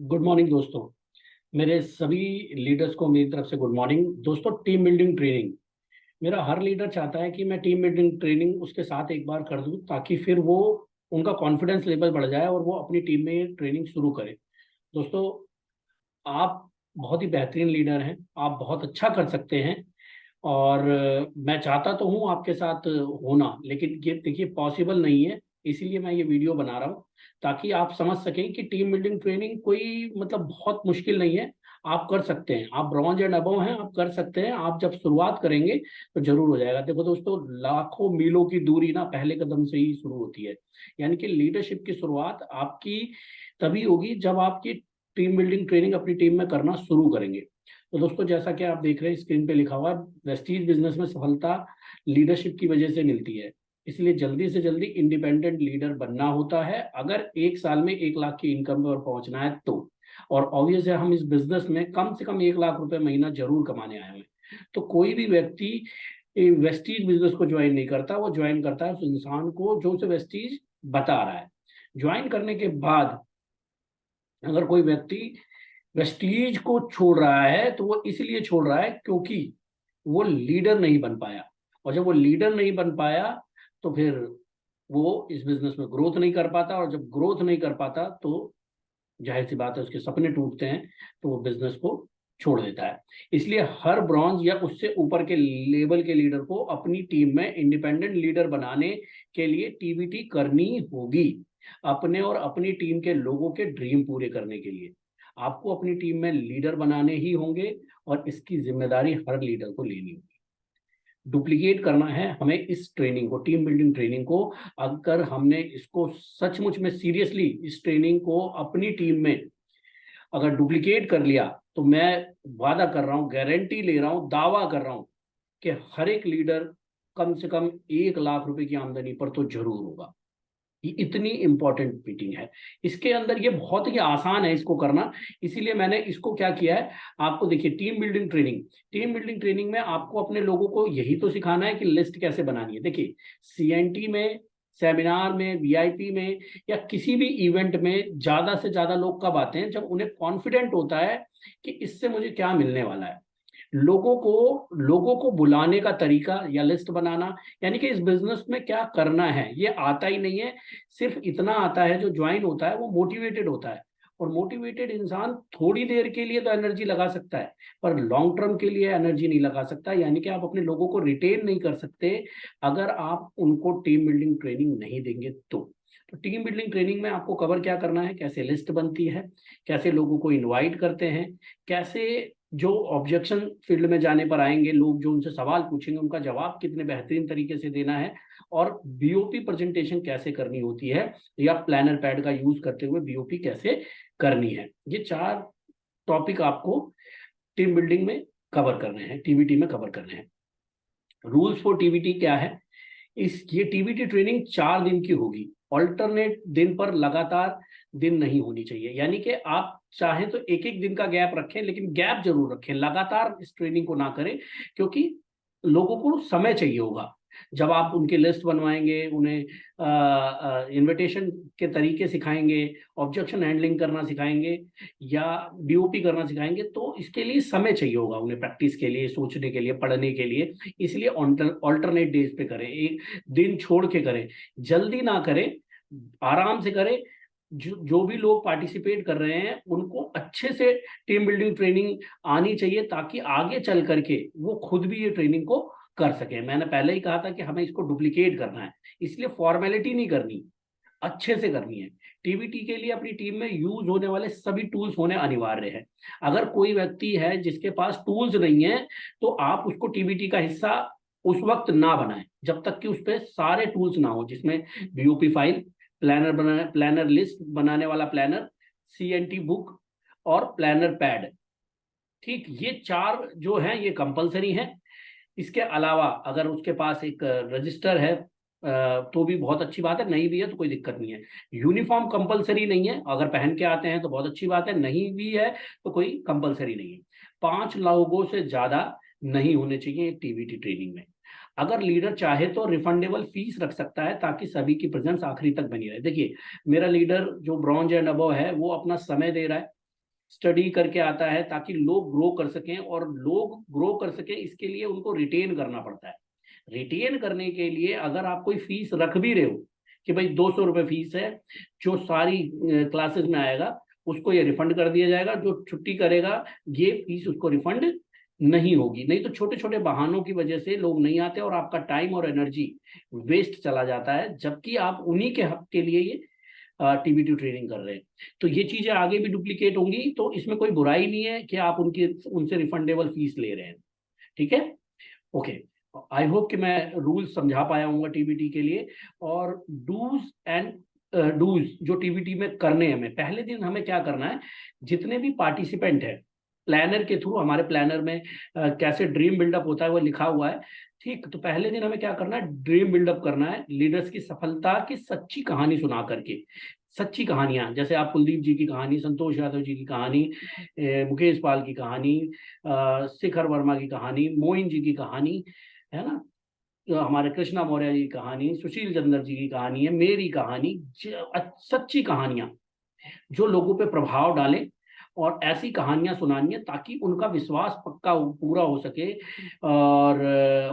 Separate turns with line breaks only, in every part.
Good morning दोस्तों। मेरे सभी लीडर्स को मेरी तरफ से गुड मॉर्निंग। दोस्तों, टीम बिल्डिंग ट्रेनिंग मेरा हर लीडर चाहता है कि मैं टीम बिल्डिंग ट्रेनिंग उसके साथ एक बार कर दूं, ताकि फिर वो उनका कॉन्फिडेंस लेवल बढ़ जाए और वो अपनी टीम में ये ट्रेनिंग शुरू करे। दोस्तों, आप बहुत ही बेहतरीन लीडर हैं, आप बहुत अच्छा कर सकते हैं। और मैं चाहता तो हूँ आपके साथ होना, लेकिन ये देखिए पॉसिबल नहीं है। इसीलिए मैं ये वीडियो बना रहा हूँ, ताकि आप समझ सकें कि टीम बिल्डिंग ट्रेनिंग कोई मतलब बहुत मुश्किल नहीं है। आप कर सकते हैं, आप ब्रॉन्ज एंड अबव हैं, आप कर सकते हैं। आप जब शुरुआत करेंगे तो जरूर हो जाएगा। देखो दोस्तों, लाखों मीलों की दूरी ना पहले कदम से ही शुरू होती है। यानी कि लीडरशिप की शुरुआत आपकी तभी होगी जब आपकी टीम बिल्डिंग ट्रेनिंग अपनी टीम में करना शुरू करेंगे। तो दोस्तों, जैसा कि आप देख रहे हैं स्क्रीन पे लिखा हुआ है, वेस्टीज बिजनेस में सफलता लीडरशिप की वजह से मिलती है। इसलिए जल्दी से जल्दी इंडिपेंडेंट लीडर बनना होता है, अगर एक साल में 1 लाख की इनकम पर पहुंचना है तो। और ऑब्वियस है, हम इस बिजनेस में कम से कम 1 लाख रुपए महीना जरूर कमाने आए हैं। तो कोई भी व्यक्ति वेस्टीज बिजनेस को ज्वाइन नहीं करता, वो ज्वाइन करता है उस इंसान को जो उसे वेस्टीज बता रहा है। ज्वाइन करने के बाद अगर कोई व्यक्ति वेस्टीज को छोड़ रहा है तो वो इसलिए छोड़ रहा है क्योंकि वो लीडर नहीं बन पाया। और जब वो लीडर नहीं बन पाया तो फिर वो इस बिजनेस में ग्रोथ नहीं कर पाता, और जब ग्रोथ नहीं कर पाता तो जाहिर सी बात है उसके सपने टूटते हैं, तो वो बिजनेस को छोड़ देता है। इसलिए हर ब्रॉन्ज या उससे ऊपर के लेवल के लीडर को अपनी टीम में इंडिपेंडेंट लीडर बनाने के लिए टीबीटी करनी होगी, अपने और अपनी टीम के लोगों के ड्रीम पूरे करने के लिए। आपको अपनी टीम में लीडर बनाने ही होंगे, और इसकी जिम्मेदारी हर लीडर को लेनी होगी। डुप्लीकेट करना है हमें इस ट्रेनिंग को, टीम बिल्डिंग ट्रेनिंग को। अगर हमने इसको सचमुच में सीरियसली इस ट्रेनिंग को अपनी टीम में अगर डुप्लीकेट कर लिया, तो मैं वादा कर रहा हूं, गारंटी ले रहा हूं, दावा कर रहा हूं कि हर एक लीडर कम से कम 1 लाख रुपए की आमदनी पर तो जरूर होगा। ये इतनी इंपॉर्टेंट मीटिंग है। इसके अंदर ये बहुत ही आसान है इसको करना। इसीलिए मैंने इसको क्या किया है, आपको देखिए टीम बिल्डिंग ट्रेनिंग में आपको अपने लोगों को यही तो सिखाना है कि लिस्ट कैसे बनानी है। देखिए, सीएनटी में, सेमिनार में, वीआईपी में या किसी भी इवेंट में ज्यादा से ज्यादा लोग कब आते हैं, जब उन्हें कॉन्फिडेंट होता है कि इससे मुझे क्या मिलने वाला है। लोगों को बुलाने का तरीका या लिस्ट बनाना, यानी कि इस बिजनेस में क्या करना है, ये आता ही नहीं है। सिर्फ इतना आता है, जो ज्वाइन होता है वो मोटिवेटेड होता है। और मोटिवेटेड इंसान थोड़ी देर के लिए तो एनर्जी लगा सकता है, पर लॉन्ग टर्म के लिए एनर्जी नहीं लगा सकता। यानी कि आप अपने लोगों को रिटेन नहीं कर सकते अगर आप उनको टीम बिल्डिंग ट्रेनिंग नहीं देंगे तो टीम बिल्डिंग ट्रेनिंग में आपको कवर क्या करना है, कैसे लिस्ट बनती है, कैसे लोगों को इनवाइट करते हैं, कैसे जो ऑब्जेक्शन फील्ड में जाने पर आएंगे लोग, जो उनसे सवाल पूछेंगे उनका जवाब कितने बेहतरीन तरीके से देना है, और बीओपी प्रेजेंटेशन कैसे करनी होती है, या प्लानर पैड का यूज करते हुए बीओपी कैसे करनी है। ये 4 टॉपिक आपको टीम बिल्डिंग में कवर करने हैं, टीबीटी में कवर करने हैं। रूल्स फॉर टीबीटी क्या है, इस ये टीबीटी ट्रेनिंग 4 दिन की होगी। ऑल्टरनेट दिन पर लगातार दिन नहीं होनी चाहिए। यानी कि आप चाहें तो एक एक दिन का गैप रखें, लेकिन गैप जरूर रखें, लगातार इस ट्रेनिंग को ना करें। क्योंकि लोगों को समय चाहिए होगा। जब आप उनकी लिस्ट बनवाएंगे, उन्हें इनविटेशन के तरीके सिखाएंगे, ऑब्जेक्शन हैंडलिंग करना सिखाएंगे, या बीओपी करना सिखाएंगे, तो इसके लिए समय चाहिए होगा उन्हें, प्रैक्टिस के लिए, सोचने के लिए, पढ़ने के लिए। इसलिए ऑल्टरनेट डेज पे करें, एक दिन छोड़ के करें, जल्दी ना करें, आराम से करें। जो भी लोग पार्टिसिपेट कर रहे हैं उनको अच्छे से टीम बिल्डिंग ट्रेनिंग आनी चाहिए, ताकि आगे चल करके वो खुद भी ये ट्रेनिंग को कर सके। मैंने पहले ही कहा था कि हमें इसको डुप्लीकेट करना है, इसलिए फॉर्मेलिटी नहीं करनी, अच्छे से करनी है। टीबीटी के लिए अपनी टीम में यूज होने वाले सभी टूल्स होने अनिवार्य है। अगर कोई व्यक्ति है जिसके पास टूल्स नहीं है, तो आप उसको टीबीटी का हिस्सा उस वक्त ना बनाएं जब तक कि उस पर सारे टूल्स ना हो, जिसमें बीओपी फाइल, प्लानर लिस्ट बनाने वाला प्लानर, सीएनटी बुक और प्लानर पैड। ठीक, ये 4 जो हैं ये कंपलसरी हैं। इसके अलावा अगर उसके पास एक रजिस्टर है तो भी बहुत अच्छी बात है, नहीं भी है तो कोई दिक्कत नहीं है। यूनिफॉर्म कंपलसरी नहीं है, अगर पहन के आते हैं तो बहुत अच्छी बात है, नहीं भी है तो कोई कंपलसरी नहीं है। 5 लोगों से ज्यादा नहीं होने चाहिए टीबीटी ट्रेनिंग में। अगर लीडर चाहे तो रिफंडेबल फीस रख सकता है, ताकि सभी की प्रेजेंस आखिरी तक बनी रहे। देखिए, मेरा लीडर जो ब्रॉन्ज एंड अबव है वो अपना समय दे रहा है, स्टडी करके आता है ताकि लोग ग्रो कर सकें, और लोग ग्रो कर सकें इसके लिए उनको रिटेन करना पड़ता है। रिटेन करने के लिए अगर आप कोई फीस रख भी रहे हो कि भाई 200 रुपये फीस है, जो सारी क्लासेस में आएगा उसको ये रिफंड कर दिया जाएगा, जो छुट्टी करेगा ये फीस उसको रिफंड नहीं होगी। नहीं तो छोटे छोटे बहानों की वजह से लोग नहीं आते और आपका टाइम और एनर्जी वेस्ट चला जाता है, जबकि आप उन्हीं के हक के लिए ये टीबीटी ट्रेनिंग कर रहे हैं। तो ये चीजें आगे भी डुप्लीकेट होंगी, तो इसमें कोई बुराई नहीं है कि आप उनसे रिफंडेबल फीस ले रहे हैं। ठीक है, ओके। आई होप कि मैं रूल समझा पाया हूँ टीबीटी के लिए। और डूज एंड डूज जो टीबीटी में करने हैं, हमें पहले दिन हमें क्या करना है, जितने भी पार्टिसिपेंट है प्लानर के थ्रू, हमारे प्लानर में कैसे ड्रीम बिल्डअप होता है वो लिखा हुआ है। ठीक, तो पहले दिन हमें क्या करना है, ड्रीम बिल्डअप करना है, लीडर्स की सफलता की सच्ची कहानी सुना करके। सच्ची कहानियां, जैसे आप कुलदीप जी की कहानी, संतोष यादव जी की कहानी, मुकेश पाल की कहानी, शिखर वर्मा की कहानी, मोइन जी की कहानी, है ना, जो हमारे कृष्णा मौर्य जी की कहानी, सुशील चंद्र जी की कहानी है, मेरी कहानी, सच्ची कहानियां जो लोगों पे प्रभाव डालें, और ऐसी कहानियां सुनानी है ताकि उनका विश्वास पक्का पूरा हो सके, और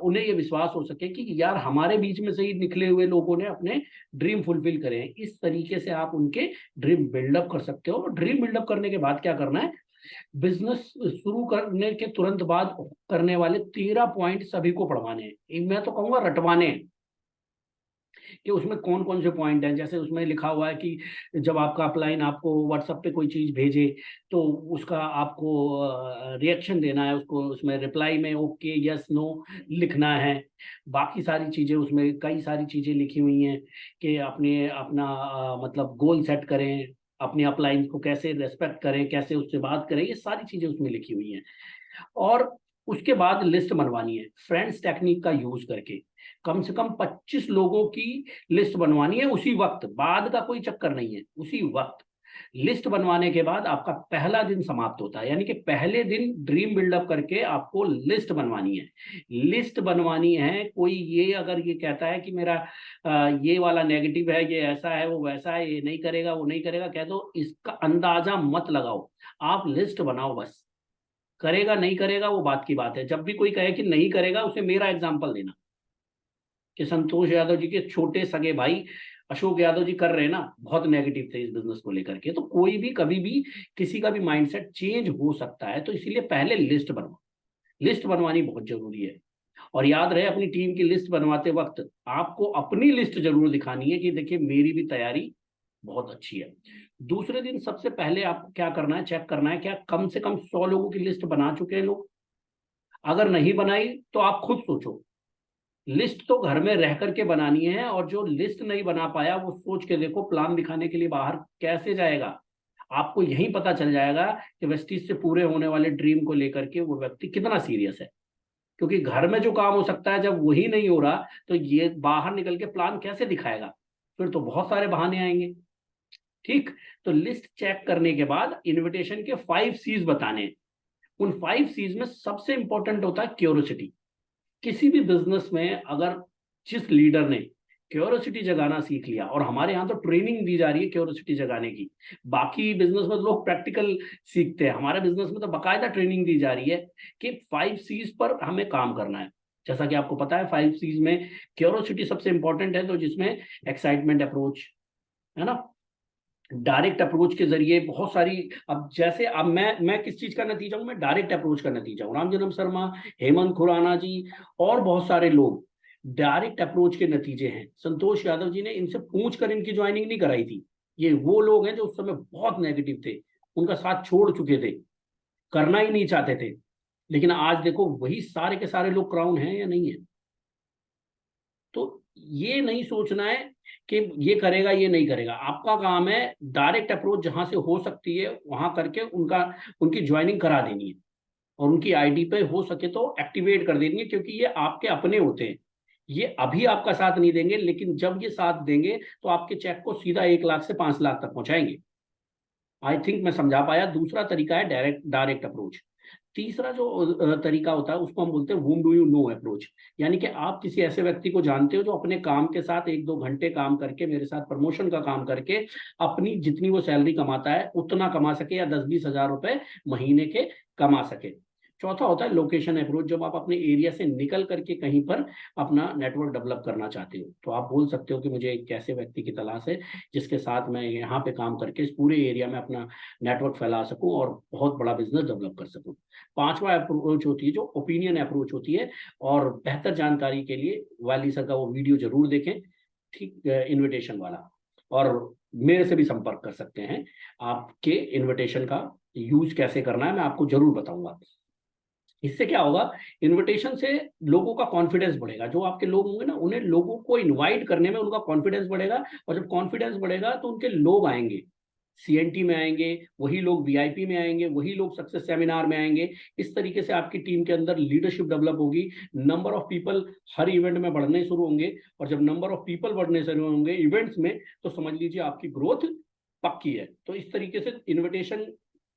उन्हें ये विश्वास हो सके कि यार हमारे बीच में से ही निकले हुए लोगों ने अपने ड्रीम फुलफिल करे हैं। इस तरीके से आप उनके ड्रीम बिल्डअप कर सकते हो। ड्रीम बिल्डअप करने के बाद क्या करना है, बिजनेस शुरू करने के तुरंत बाद करने वाले 13 पॉइंट सभी को पढ़वाने हैं, मैं तो कहूंगा रटवाने हैं, कि उसमें कौन कौन से पॉइंट हैं। जैसे उसमें लिखा हुआ है कि जब आपका अपलाइन आपको व्हाट्सएप पे कोई चीज़ भेजे तो उसका आपको रिएक्शन देना है, उसको उसमें रिप्लाई में ओके यस नो लिखना है। बाकी सारी चीज़ें, उसमें कई सारी चीज़ें लिखी हुई हैं कि अपने अपना मतलब गोल सेट करें, अपने अपलाइन को कैसे रेस्पेक्ट करें, कैसे उससे बात करें, ये सारी चीज़ें उसमें लिखी हुई हैं। और उसके बाद लिस्ट बनवानी है फ्रेंड्स टेक्निक का यूज करके, कम से कम 25 लोगों की लिस्ट बनवानी है उसी वक्त, बाद का कोई चक्कर नहीं है, उसी वक्त लिस्ट बनवाने के बाद आपका पहला दिन समाप्त होता है। यानी कि पहले दिन ड्रीम बिल्डअप करके आपको लिस्ट बनवानी है। लिस्ट बनवानी है, कोई ये अगर ये कहता है कि मेरा ये वाला नेगेटिव है, ये ऐसा है, वो वैसा है, ये नहीं करेगा, वो नहीं करेगा, कह दो, इसका अंदाजा मत लगाओ, आप लिस्ट बनाओ बस। करेगा नहीं करेगा वो बात की बात है। जब भी कोई कहे कि नहीं करेगा, उसे मेरा एग्जाम्पल देना कि संतोष यादव जी के छोटे सगे भाई अशोक यादव जी कर रहे हैं ना, बहुत नेगेटिव थे इस बिजनेस को लेकर के। तो कोई भी कभी भी किसी का भी माइंडसेट चेंज हो सकता है, तो इसीलिए पहले लिस्ट बनवाओ। लिस्ट बनवानी बहुत जरूरी है। और याद रहे, अपनी टीम की लिस्ट बनवाते वक्त आपको अपनी लिस्ट जरूर दिखानी है कि देखिए मेरी भी तैयारी बहुत अच्छी है। दूसरे दिन सबसे पहले आपको क्या करना है, चेक करना है क्या कम से कम 100 लोगों की लिस्ट बना चुके हैं लोग। अगर नहीं बनाई तो आप खुद सोचो, लिस्ट तो घर में रह करके बनानी है, और जो लिस्ट नहीं बना पाया वो सोच के देखो प्लान दिखाने के लिए बाहर कैसे जाएगा। आपको यही पता चल जाएगा कि वेस्टीज से पूरे होने वाले ड्रीम को लेकर के वो व्यक्ति कितना सीरियस है। क्योंकि घर में जो काम हो सकता है जब वही नहीं हो रहा, तो ये बाहर निकल के प्लान कैसे दिखाएगा, फिर तो बहुत सारे बहाने आएंगे। ठीक, तो लिस्ट चेक करने के बाद इनविटेशन के 5 सीज बताने हैं। उन 5 सीज में सबसे इंपॉर्टेंट होता है क्यूरियोसिटी। किसी भी बिजनेस में अगर जिस लीडर ने क्यूरियोसिटी जगाना सीख लिया, और हमारे यहाँ तो ट्रेनिंग दी जा रही है क्यूरियोसिटी जगाने की, बाकी बिजनेस में लोग प्रैक्टिकल सीखते हैं, हमारे बिजनेस में तो बाकायदा ट्रेनिंग दी जा रही है कि 5 सीज पर हमें काम करना है। जैसा कि आपको पता है 5 सीज में क्यूरियोसिटी सबसे इंपॉर्टेंट है, तो जिसमें एक्साइटमेंट अप्रोच, है ना, डायरेक्ट अप्रोच के जरिए बहुत सारी, अब जैसे अब मैं किस चीज का नतीजा हूं, मैं डायरेक्ट अप्रोच का नतीजा हूं। रामजन्म शर्मा, हेमंत खुराना जी और बहुत सारे लोग डायरेक्ट अप्रोच के नतीजे हैं। संतोष यादव जी ने इनसे पूछ कर इनकी ज्वाइनिंग नहीं कराई थी। ये वो लोग हैं जो उस समय बहुत नेगेटिव थे, उनका साथ छोड़ चुके थे, करना ही नहीं चाहते थे, लेकिन आज देखो वही सारे के सारे लोग क्राउन हैं या नहीं है। तो ये नहीं सोचना है कि ये करेगा ये नहीं करेगा, आपका काम है डायरेक्ट अप्रोच जहां से हो सकती है वहां करके उनकी ज्वाइनिंग करा देनी है, और उनकी आईडी पे हो सके तो एक्टिवेट कर देनी है, क्योंकि ये आपके अपने होते हैं। ये अभी आपका साथ नहीं देंगे, लेकिन जब ये साथ देंगे तो आपके चेक को सीधा 1 लाख से 5 लाख तक पहुंचाएंगे। आई थिंक मैं समझा पाया। दूसरा तरीका है डायरेक्ट डायरेक्ट अप्रोच। तीसरा जो तरीका होता है उसको हम बोलते हैं whom do you know approach, यानी कि आप किसी ऐसे व्यक्ति को जानते हो जो अपने काम के साथ 1-2 घंटे काम करके मेरे साथ प्रमोशन का काम करके अपनी जितनी वो सैलरी कमाता है उतना कमा सके, या 10-20 हज़ार रुपए महीने के कमा सके। चौथा होता है लोकेशन अप्रोच, जब आप अपने एरिया से निकल करके कहीं पर अपना नेटवर्क डेवलप करना चाहते हो, तो आप बोल सकते हो कि मुझे एक ऐसे व्यक्ति की तलाश है जिसके साथ मैं यहाँ पे काम करके इस पूरे एरिया में अपना नेटवर्क फैला सकूं और बहुत बड़ा बिजनेस डेवलप कर सकूं। पांचवा अप्रोच होती है जो ओपिनियन अप्रोच होती है, और बेहतर जानकारी के लिए वाली सर का वो वीडियो जरूर देखें, ठीक, इनविटेशन वाला। और मेरे से भी संपर्क कर सकते हैं, आपके इनविटेशन का यूज कैसे करना है मैं आपको जरूर बताऊंगा। इससे क्या होगा, इनविटेशन से लोगों का कॉन्फिडेंस बढ़ेगा, जो आपके लोग होंगे ना उन्हें लोगों को इनवाइट करने में उनका कॉन्फिडेंस बढ़ेगा, और जब कॉन्फिडेंस बढ़ेगा तो उनके लोग आएंगे, सीएनटी में आएंगे, वही लोग वीआईपी में आएंगे, वही लोग सक्सेस सेमिनार में आएंगे। इस तरीके से आपकी टीम के अंदर लीडरशिप डेवलप होगी, number of people her event में बढ़ने शुरू होंगे, और जब नंबर ऑफ पीपल बढ़ने शुरू होंगे इवेंट्स में, तो समझ लीजिए आपकी ग्रोथ पक्की है। तो इस तरीके से इनविटेशन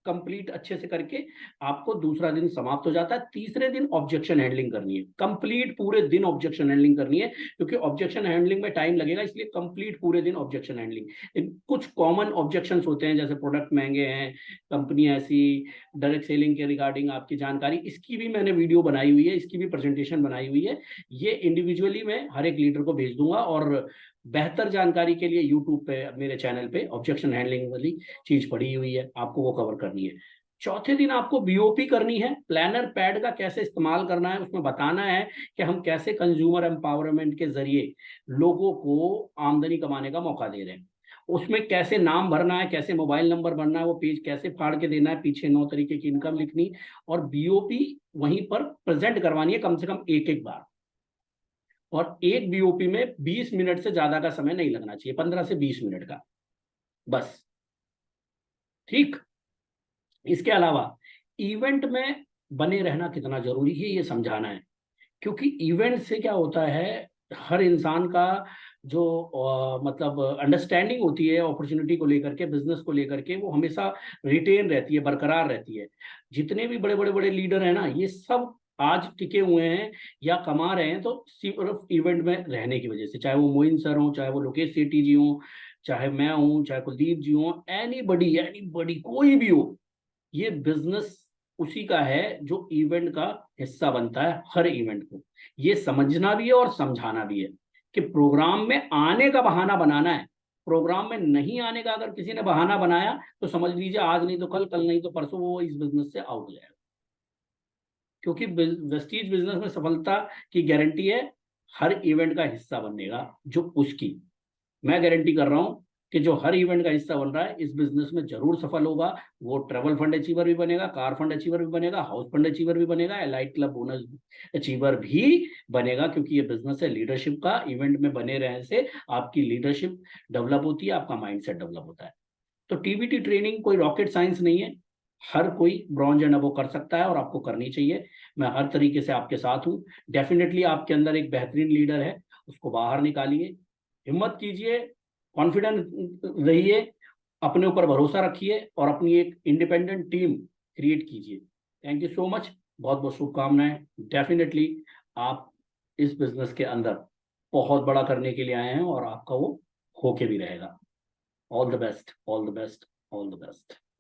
कंप्लीट अच्छे से करके आपको दूसरा दिन समाप्त हो जाता है। तीसरे दिन ऑब्जेक्शन हैंडलिंग करनी है, कंप्लीट पूरे दिन ऑब्जेक्शन हैंडलिंग करनी है, क्योंकि ऑब्जेक्शन हैंडलिंग में टाइम लगेगा, इसलिए कंप्लीट पूरे दिन ऑब्जेक्शन हैंडलिंग। कुछ कॉमन ऑब्जेक्शंस होते हैं, जैसे प्रोडक्ट महंगे हैं, कंपनी ऐसी, डायरेक्ट सेलिंग के रिगार्डिंग आपकी जानकारी, इसकी भी मैंने वीडियो बनाई हुई है, इसकी भी प्रेजेंटेशन बनाई हुई है। ये इंडिविजुअली मैं हर एक लीडर को भेज दूंगा, और बेहतर जानकारी के लिए यूट्यूब पे मेरे चैनल पे ऑब्जेक्शन हैंडलिंग वाली चीज पड़ी हुई है, आपको वो कवर करनी है। चौथे दिन आपको बीओपी करनी है, प्लानर पैड का कैसे इस्तेमाल करना है, उसमें बताना है कि हम कैसे कंज्यूमर एम्पावरमेंट के जरिए लोगों को आमदनी कमाने का मौका दे रहे हैं। उसमें कैसे नाम भरना है, कैसे मोबाइल नंबर भरना है, वो पेज कैसे फाड़ के देना है, पीछे 9 तरीके की इनकम लिखनी, और बीओपी वहीं पर प्रेजेंट करवानी है कम से कम एक एक बार। और एक बीओपी में 20 मिनट से ज्यादा का समय नहीं लगना चाहिए, 15 से 20 मिनट का बस। ठीक, इसके अलावा इवेंट में बने रहना कितना जरूरी है ये समझाना है, क्योंकि इवेंट से क्या होता है, हर इंसान का जो मतलब अंडरस्टैंडिंग होती है अपॉर्चुनिटी को लेकर के, बिजनेस को लेकर के, वो हमेशा रिटेन रहती है, बरकरार रहती है। जितने भी बड़े बड़े बड़े लीडर हैं ना, ये सब आज टिके हुए हैं या कमा रहे हैं तो सिर्फ इवेंट में रहने की वजह से, चाहे वो मोइन सर हो, चाहे वो लोकेश सेठी जी हो, चाहे मैं हूं, चाहे कुलदीप जी हो, एनी बडी कोई भी हो, ये बिजनेस उसी का है जो इवेंट का हिस्सा बनता है। हर इवेंट को ये समझना भी है और समझाना भी है कि प्रोग्राम में आने का बहाना बनाना है। प्रोग्राम में नहीं आने का अगर किसी ने बहाना बनाया तो समझ लीजिए आज नहीं तो कल, कल नहीं तो परसों वो इस बिजनेस से आउट हो जाएगा, क्योंकि वेस्टीज बिजनेस में सफलता की गारंटी है हर इवेंट का हिस्सा बनने का, जो उसकी मैं गारंटी कर रहा हूं कि जो हर इवेंट का हिस्सा बन रहा है इस बिजनेस में जरूर सफल होगा। वो ट्रेवल फंड अचीवर भी बनेगा, कार फंड अचीवर भी बनेगा, हाउस फंड अचीवर भी बनेगा, एलाइट क्लब बोनस अचीवर भी बनेगा, क्योंकि ये बिजनेस है लीडरशिप का। इवेंट में बने रहने से आपकी लीडरशिप डेवलप होती है, आपका माइंडसेट डेवलप होता है। तो टीबीटी ट्रेनिंग कोई रॉकेट साइंस नहीं है, हर कोई ब्रॉन्ज एंड अबव कर सकता है और आपको करनी चाहिए। मैं हर तरीके से आपके साथ हूँ। डेफिनेटली आपके अंदर एक बेहतरीन लीडर है, उसको बाहर निकालिए, हिम्मत कीजिए, कॉन्फिडेंट रहिए, अपने ऊपर भरोसा रखिए, और अपनी एक इंडिपेंडेंट टीम क्रिएट कीजिए। थैंक यू सो मच, बहुत बहुत शुभकामनाएं। डेफिनेटली आप इस बिजनेस के अंदर बहुत बड़ा करने के लिए आए हैं, और आपका वो होके भी रहेगा। All the best, all the best, all the best.